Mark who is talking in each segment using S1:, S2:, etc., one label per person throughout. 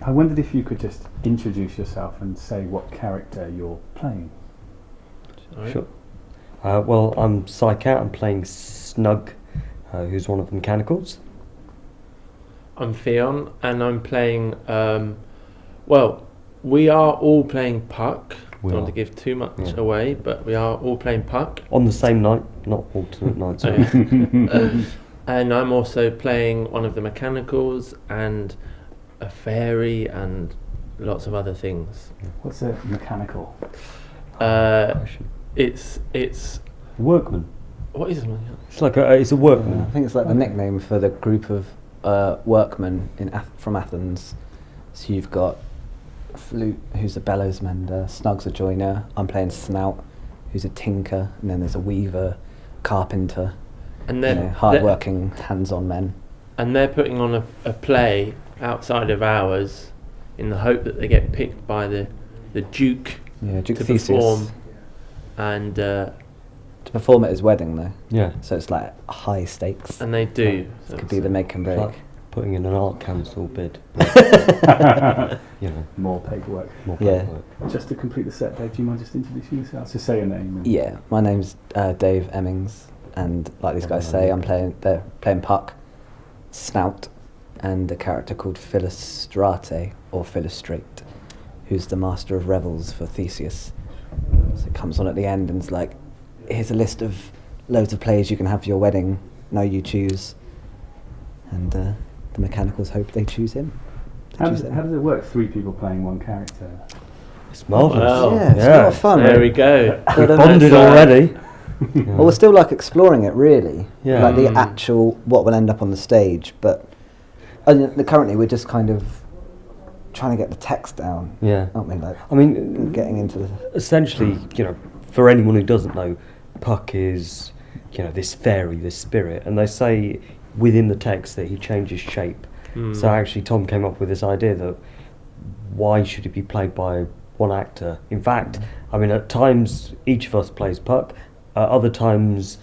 S1: I wondered if you could just introduce yourself and say what character you're playing.
S2: Sure. Well, I'm Saikat. I'm playing Snug, who's one of the mechanicals.
S3: I'm Fionn, and I'm playing. We are all playing Puck. Don't want to give too much away, but we are all playing Puck
S2: on the same night, not alternate nights.
S3: And I'm also playing one of the mechanicals and a fairy and lots of other things.
S1: What's a mechanical?
S3: It's
S2: workman.
S3: What is it?
S2: It's like it's a workman.
S4: I think it's like the nickname for the group of workmen from Athens. So you've got Flute, who's a bellows mender, Snug's a joiner, I'm playing Snout, who's a tinker, and then there's a weaver, carpenter,
S3: and then
S4: hard-working, hands-on men. And
S3: they're putting on a play outside of ours in the hope that they get picked by the Duke
S4: Duke
S3: to
S4: Theseus.
S3: Perform. And
S4: to perform at his wedding, though.
S2: Yeah.
S4: So it's like high stakes.
S3: And they do.
S4: It could be the make and break.
S2: Like putting in an art council bid.
S1: More paperwork. Just to complete the set, Dave, do you mind just introducing yourself? Just say your name.
S4: Yeah, my name's Dave Emmings, and like these guys say, they're playing Puck, Snout, and a character called Philostrate, or Philostrate, who's the master of revels for Theseus. So it comes on at the end and it's like, here's a list of loads of players you can have for your wedding, now you choose. And the mechanicals hope they choose him.
S1: How does it work, 3 people playing one character?
S2: It's marvellous.
S3: Wow.
S4: Yeah, it's a lot of fun.
S3: There we go.
S2: We've bonded already.
S4: Well, we're still like exploring it, really.
S2: Yeah.
S4: Like the actual, what will end up on the stage. But currently we're just kind of trying to get the text down.
S2: Yeah.
S4: Aren't we? Like,
S2: I mean,
S4: getting into the...
S2: Essentially, for anyone who doesn't know, Puck is, this fairy, this spirit. And they say within the text that he changes shape. So actually Tom came up with this idea that why should it be played by one actor? In fact, I mean, at times each of us plays Puck. Other times,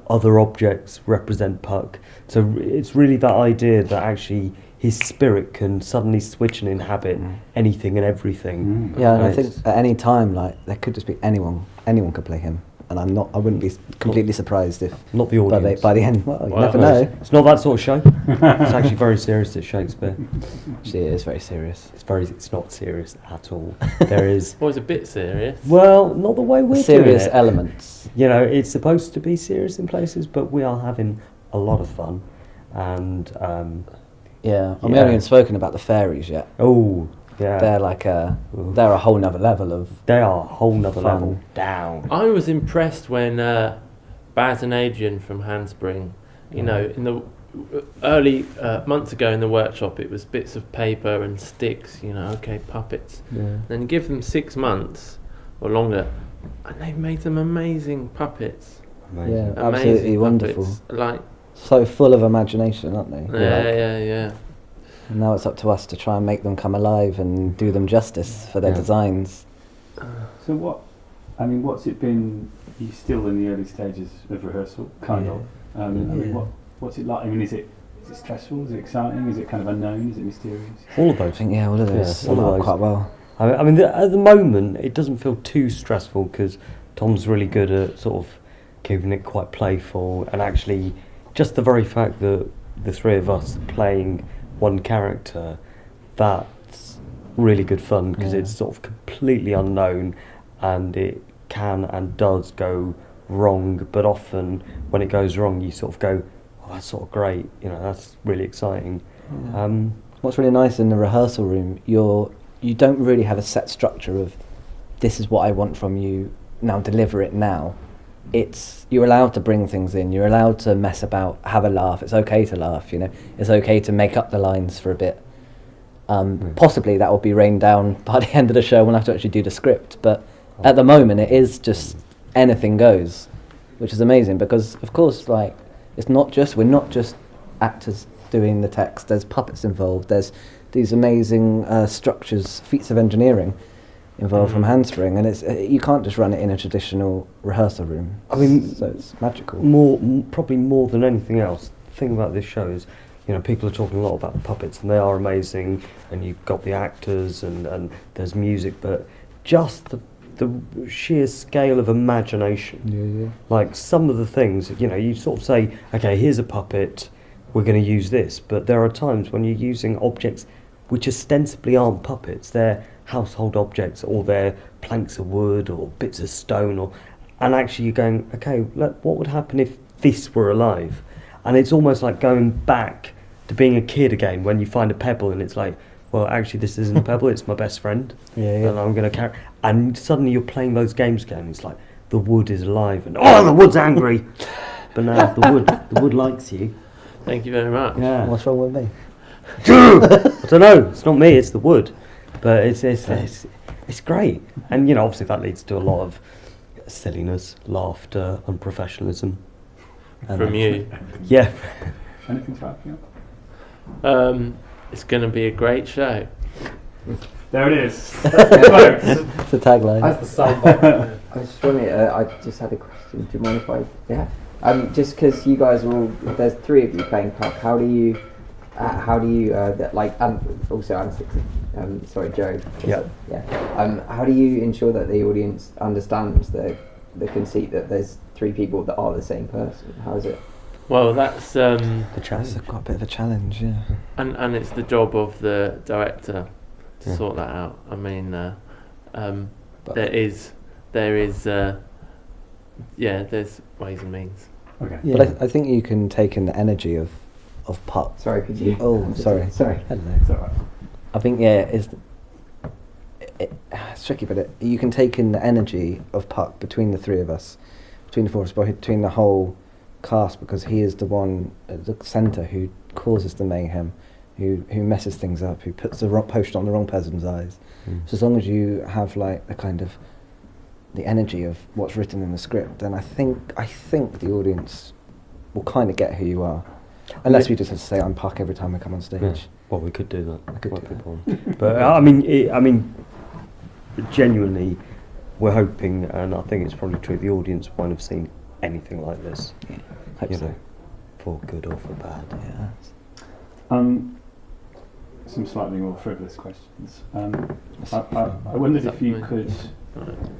S2: other objects represent Puck. So it's really that idea that actually his spirit can suddenly switch and inhabit anything and everything.
S4: Yeah, and I think at any time, like, there could just be anyone could play him. And I wouldn't be completely surprised if...
S2: Not the audience.
S4: By the end, you never know.
S2: It's not that sort of show. It's actually very serious at Shakespeare.
S4: Actually, it is very serious.
S2: It's not serious at all. There is...
S3: Well, it's a bit serious.
S2: Well, not the way we're
S4: serious
S2: doing it.
S4: Elements.
S2: It's supposed to be serious in places, but we are having a lot of fun. And...
S4: we haven't even spoken about the fairies yet.
S2: Oh... Yeah.
S4: They're like they're a whole nother level of...
S2: They are a whole nother
S4: fun.
S2: level down.
S3: I was impressed when Baz and Adrian from Handspring, in the early months ago in the workshop, it was bits of paper and sticks, puppets.
S2: Yeah.
S3: Then give them 6 months or longer, and they've made them amazing puppets.
S2: Amazing.
S4: Yeah,
S3: Amazing
S4: absolutely
S3: puppets.
S4: wonderful.
S3: Like,
S4: so full of imagination, aren't they?
S3: Yeah.
S4: And now it's up to us to try and make them come alive and do them justice for their designs.
S1: So what's it been? You're still in the early stages of rehearsal, kind of. What's it like? I mean, is it stressful? Is it exciting? Is it kind of unknown? Is it mysterious?
S2: All of those.
S4: I think, all of those. All of quite well.
S2: I mean, at the moment, it doesn't feel too stressful because Tom's really good at sort of keeping it quite playful, and actually, just the very fact that the 3 of us playing one character, that's really good fun because it's sort of completely unknown, and it can and does go wrong, but often when it goes wrong you sort of go, oh, that's sort of great, that's really exciting.
S4: What's really nice in the rehearsal room, you don't really have a set structure of this is what I want from you, now deliver it now. You're allowed to bring things in, you're allowed to mess about, have a laugh, it's okay to laugh, it's okay to make up the lines for a bit. Possibly that will be rained down by the end of the show when I have to actually do the script, but at the moment it is just anything goes, which is amazing because of course we're not just actors doing the text, there's puppets involved, there's these amazing structures, feats of engineering involved from Handspring, and you can't just run it in a traditional rehearsal room.
S2: I mean,
S4: so it's magical.
S2: Probably more than anything else, the thing about this show is people are talking a lot about puppets, and they are amazing, and you've got the actors, and there's music, but just the sheer scale of imagination. Like some of the things, you sort of say, okay, here's a puppet, we're going to use this, but there are times when you're using objects which ostensibly aren't puppets, they're household objects, or they're planks of wood, or bits of stone, and actually you're going, okay, look, what would happen if this were alive? And it's almost like going back to being a kid again when you find a pebble and it's like, well, actually this isn't a pebble, it's my best friend, and I'm going to carry. And suddenly you're playing those games again. It's like the wood is alive, and the wood's angry, but now the wood likes you.
S3: Thank you very much.
S2: Yeah.
S4: What's wrong with me?
S2: I don't know. It's not me. It's the wood, but it's great. And obviously that leads to a lot of silliness, laughter, unprofessionalism.
S3: From you.
S2: Yeah.
S1: Anything to add, Fionn?
S3: It's going to be a great show.
S1: There it is.
S4: It's a tagline.
S5: That's the soundbite. I was just wondering, I just had a question. Do you mind if I? Yeah. Just because you guys are all, there's 3 of you playing Puck. How do you also I'm 6. Sorry, Joe.
S2: Yeah.
S5: Yeah. How do you ensure that the audience understands the conceit that there's 3 people that are the same person? How is it?
S3: Well, that's
S2: The challenge.
S4: It's got a bit of a challenge, yeah.
S3: and it's the job of the director to sort that out. I mean, there is there's ways and means.
S1: Okay.
S4: Yeah. But I think you can take in the energy of Puck.
S5: Sorry, could you?
S4: Oh, sorry.
S5: Sorry.
S4: Hello.
S1: It's all right.
S4: I think it's tricky, but you can take in the energy of Puck between the 3 of us, between the 4 of us, but between the whole cast, because he is the one at the centre who causes the mayhem, who messes things up, who puts the potion on the wrong person's eyes. So as long as you have like the kind of the energy of what's written in the script, then I think the audience will kind of get who you are, unless we just have to say I'm Puck every time we come on stage.
S2: Yeah. Well, we could do that.
S4: I could do
S2: that. But I mean, genuinely, we're hoping, and I think it's probably true, the audience won't have seen anything like this.
S4: Yeah, hope so.
S2: For good or for bad.
S4: Yeah.
S1: Some slightly more frivolous questions. I wondered if you could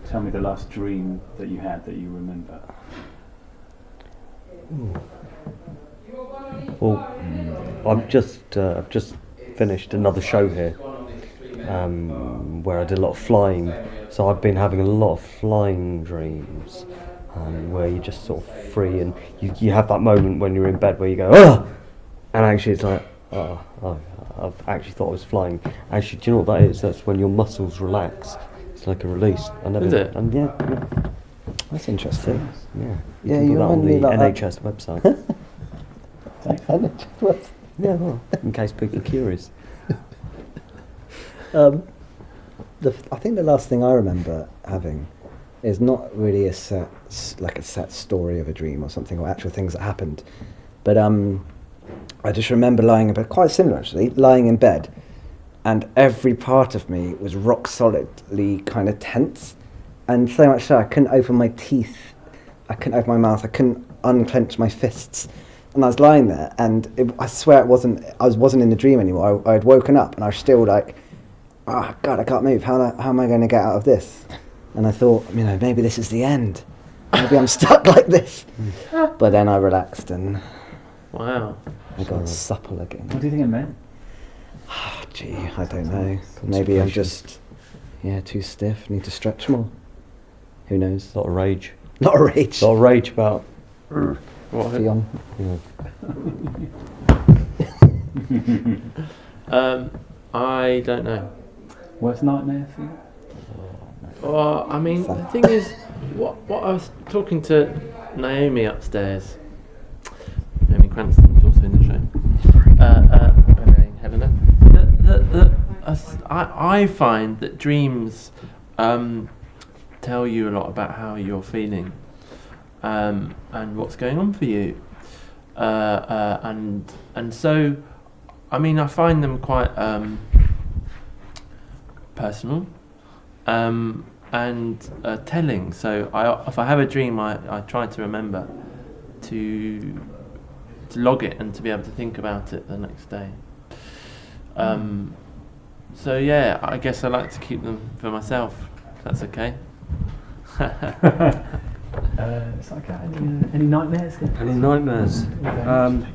S1: tell me the last dream that you had that you remember.
S2: Well, I've just finished another show here, where I did a lot of flying. So I've been having a lot of flying dreams, where you're just sort of free, and you have that moment when you're in bed where you go, "Ugh!" And actually it's like, I've actually thought I was flying. Actually, do you know what that is? That's when your muscles relax. It's like a release.
S3: Is it?
S2: And yeah.
S4: That's interesting.
S2: Yeah.
S4: Yeah,
S2: can
S4: you
S2: put that on
S4: remind me
S2: the
S4: like
S2: NHS website. Yeah, well, in case people are curious.
S4: I think the last thing I remember having is not really a set story of a dream or something, or actual things that happened, but I just remember lying in bed, quite similar actually, lying in bed, and every part of me was rock solidly kind of tense, and so much so I couldn't open my teeth, I couldn't open my mouth, I couldn't unclench my fists. And I was lying there, and I swear I wasn't in the dream anymore. I had woken up, and I was still like, "Oh God, I can't move. How am I going to get out of this?" And I thought, maybe this is the end. Maybe I'm stuck like this. But then I relaxed, and
S3: Wow.
S4: I got supple again.
S1: What do you think it meant?
S4: Gee, I don't know. Maybe I'm just, too stiff. Need to stretch more. Who knows?
S2: A lot of rage.
S4: Not a rage.
S2: A lot of rage about.
S3: What?
S4: Fionn.
S3: I don't know.
S1: Worst nightmare for you?
S3: Well, I mean, the thing is, what I was talking to Naomi upstairs. Naomi Cranston was also in the show. Helena. I find that dreams tell you a lot about how you're feeling and what's going on for you, and so, I mean, I find them quite personal. And telling. So if I have a dream, I try to remember to log it and to be able to think about it the next day. So yeah, I guess I like to keep them for myself. If that's okay.
S1: Saikat, any nightmares?
S2: Any nightmares? I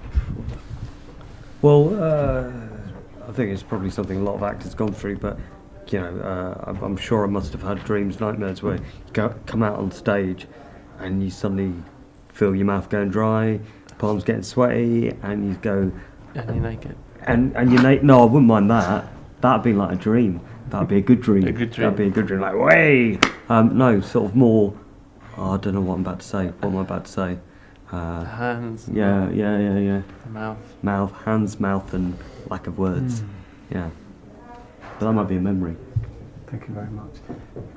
S2: think it's probably something a lot of actors gone through, but I'm sure I must have had dreams, nightmares where you come out on stage and you suddenly feel your mouth going dry, palms getting sweaty, and you go...
S3: And you're naked.
S2: And you're naked. No, I wouldn't mind that. That'd be like a dream. That'd be a good dream.
S3: A good dream.
S2: That'd be a good dream. Like, way! No, sort of more... I don't know what I'm about to say. What am I about to say?
S3: The hands.
S2: Yeah.
S3: The mouth.
S2: Mouth, hands, mouth, and lack of words. Yeah. But that might be a memory.
S1: Thank you very much.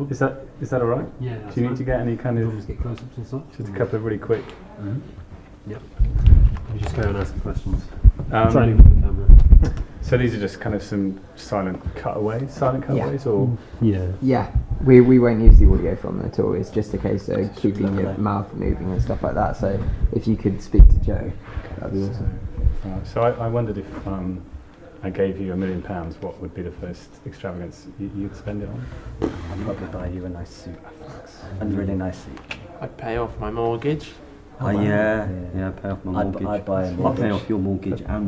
S1: Is that all right?
S6: Yeah.
S1: Do you need to get any kind of...
S6: Just get close-ups and such?
S1: Just a couple of really quick...
S6: Yep. You just go and ask questions.
S1: Um,
S6: Trying with the camera.
S1: So these are just kind of some silent cutaways, or...
S6: Yeah.
S5: Yeah, we won't use the audio from them at all. It's just a case of keeping your mouth moving and stuff like that. So if you could speak to Joe, that'd be awesome.
S1: So I wondered if I gave you £1 million, what would be the first extravagance you'd spend it on?
S4: I'd probably buy you a nice suit. And a really nice suit.
S3: I'd pay off my mortgage.
S2: Yeah, pay off my mortgage.
S4: I'd buy a
S2: I'll
S4: mortgage.
S2: pay off your mortgage and